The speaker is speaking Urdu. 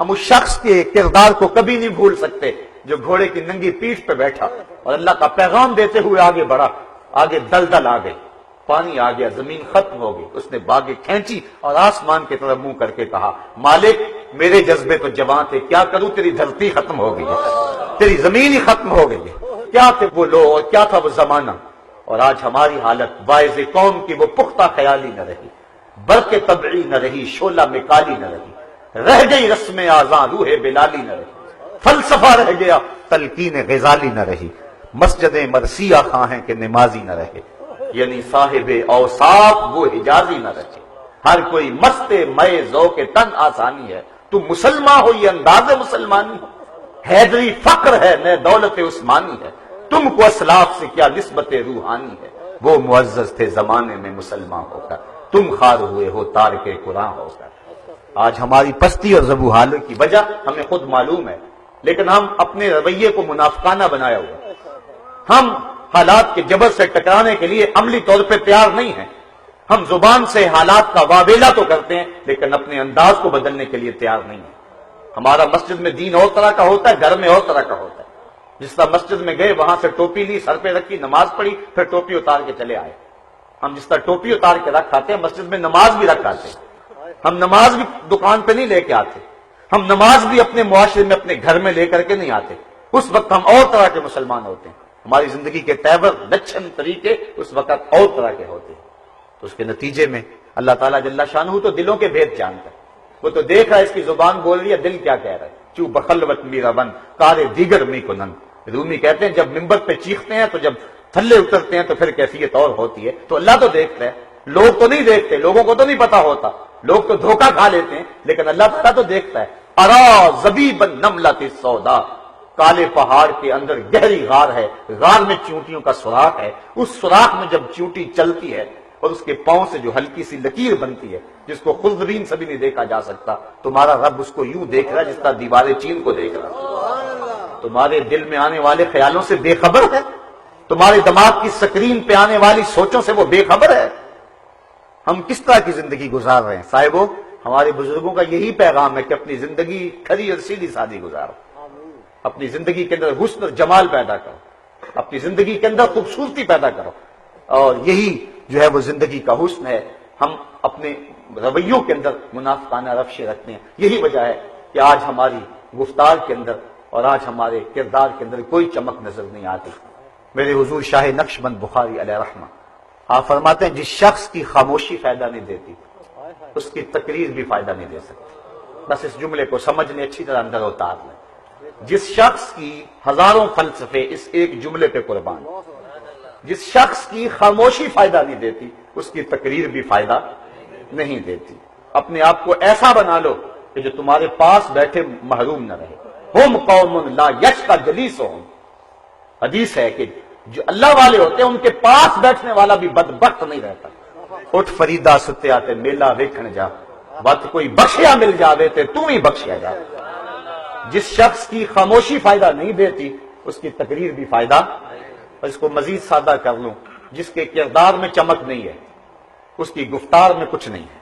ہم اس شخص کے کردار کو کبھی نہیں بھول سکتے جو گھوڑے کی ننگی پیٹھ پہ بیٹھا اور اللہ کا پیغام دیتے ہوئے آگے بڑھا. آگے دلدل آ گئی، پانی آ گیا، زمین ختم ہو گئی. اس نے باگیں کھینچی اور آسمان کی طرف منہ کر کے کہا مالک میرے جذبے تو جوان تھے، کیا کروں تیری دھرتی ختم ہو گئی ہے، تیری زمین ہی ختم ہو گئی ہے. کیا تھے وہ لوگ اور کیا تھا وہ زمانہ. اور آج ہماری حالت باعث قوم کی وہ پختہ خیالی نہ رہی، برق طبعی نہ رہی، شعلہ میں کالی نہ رہی، رہ گئی رسم آزاں روح بلالی نہ رہی، فلسفہ رہ گیا تلقین غزالی نہ رہی، مسجدیں مرثیہ خواہ ہیں کہ نمازی نہ رہے، یعنی صاحب اوصاف وہ حجازی نہ رہے. ہر کوئی مست مئے ذوق تن آسانی ہے، تو مسلمان ہو یہ انداز مسلمانی ہو. حیدری فقر ہے نہ دولت عثمانی ہے، تم کو اسلاف سے کیا نسبت روحانی ہے. وہ معزز تھے زمانے میں مسلمان ہو کر، تم خار ہوئے ہو تارک قرآن ہو کر. آج ہماری پستی اور زبوحالوں کی وجہ ہمیں خود معلوم ہے، لیکن ہم اپنے رویے کو منافقانہ بنایا ہوا. ہم حالات کے جبر سے ٹکرانے کے لیے عملی طور پہ تیار نہیں ہیں. ہم زبان سے حالات کا واویلا تو کرتے ہیں لیکن اپنے انداز کو بدلنے کے لیے تیار نہیں ہیں. ہمارا مسجد میں دین اور طرح کا ہوتا ہے، گھر میں اور طرح کا ہوتا ہے. جس طرح مسجد میں گئے وہاں سے ٹوپی لی، سر پہ رکھی، نماز پڑھی، پھر ٹوپی اتار کے چلے آئے. ہم جس طرح ٹوپی اتار کے رکھ آتے ہیں مسجد میں نماز بھی رکھ آتے ہیں. ہم نماز بھی دکان پہ نہیں لے کے آتے، ہم نماز بھی اپنے معاشرے میں اپنے گھر میں لے کر کے نہیں آتے. اس وقت ہم اور طرح کے مسلمان ہوتے ہیں. ہماری زندگی کے تیور لچھن طریقے اس وقت اور طرح کے ہوتے ہیں. تو اس کے نتیجے میں اللہ تعالیٰ جل شانہ تو دلوں کے بھید جانتا ہے. وہ تو دیکھ رہا ہے اس کی زبان بول رہی ہے، دل کیا کہہ رہا ہے. چو بخلوت میرا بن کارے دیگر می کو نن. رومی کہتے ہیں جب ممبر پہ چیختے ہیں تو جب تھلے اترتے ہیں تو پھر کیفیت اور ہوتی ہے. تو اللہ تو دیکھتا ہے، لوگ تو نہیں دیکھتے، لوگوں کو تو نہیں پتا ہوتا، لوگ تو دھوکہ کھا لیتے ہیں، لیکن اللہ تعالیٰ تو دیکھتا ہے. ارا زبیبا نملۃ السودا، کالے پہاڑ کے اندر گہری غار ہے، غار میں چونٹیوں کا سوراخ ہے. اس سوراخ میں جب چونٹی چلتی ہے اور اس کے پاؤں سے جو ہلکی سی لکیر بنتی ہے جس کو خضرین سے بھی نہیں دیکھا جا سکتا، تمہارا رب اس کو یوں دیکھ رہا ہے جس طرح دیوار چین کو دیکھ رہا ہے. تمہارے دل میں آنے والے خیالوں سے بے خبر ہے، تمہارے دماغ کی سکرین پہ آنے والی سوچوں سے وہ بے خبر ہے. ہم کس طرح کی زندگی گزار رہے ہیں صاحبو؟ ہمارے بزرگوں کا یہی پیغام ہے کہ اپنی زندگی کھری اور سیدھی سادی گزارو. اپنی زندگی کے اندر حسن اور جمال پیدا کرو، اپنی زندگی کے اندر خوبصورتی پیدا کرو. اور یہی جو ہے وہ زندگی کا حسن ہے. ہم اپنے رویوں کے اندر منافقانہ روشیں رکھتے ہیں. یہی وجہ ہے کہ آج ہماری گفتار کے اندر اور آج ہمارے کردار کے اندر کوئی چمک نظر نہیں آتی. میرے حضور شاہ نقشبند بخاری علیہ رحمہ آپ فرماتے ہیں جس شخص کی خاموشی فائدہ نہیں دیتی اس کی تقریر بھی فائدہ نہیں دے سکتی. بس اس جملے کو سمجھ لیں، اچھی طرح اندر اتار لیں. جس شخص کی ہزاروں فلسفے اس ایک جملے پہ قربان، جس شخص کی خاموشی فائدہ نہیں دیتی اس کی تقریر بھی فائدہ نہیں دیتی. اپنے آپ کو ایسا بنا لو کہ جو تمہارے پاس بیٹھے محروم نہ رہے. ہم قوم لا یشقی جلیسہم، حدیث ہے کہ جو اللہ والے ہوتے ہیں ان کے پاس بیٹھنے والا بھی بدبخت نہیں رہتا. اٹھ فریدا ستے آتے میلہ ویکھن جا، بات کوئی بخشیا مل جاوے تے تو ہی بخشیا جا. جس شخص کی خاموشی فائدہ نہیں دیتی اس کی تقریر بھی فائدہ. اور اس کو مزید سادہ کر لوں، جس کے کردار میں چمک نہیں ہے اس کی گفتار میں کچھ نہیں ہے.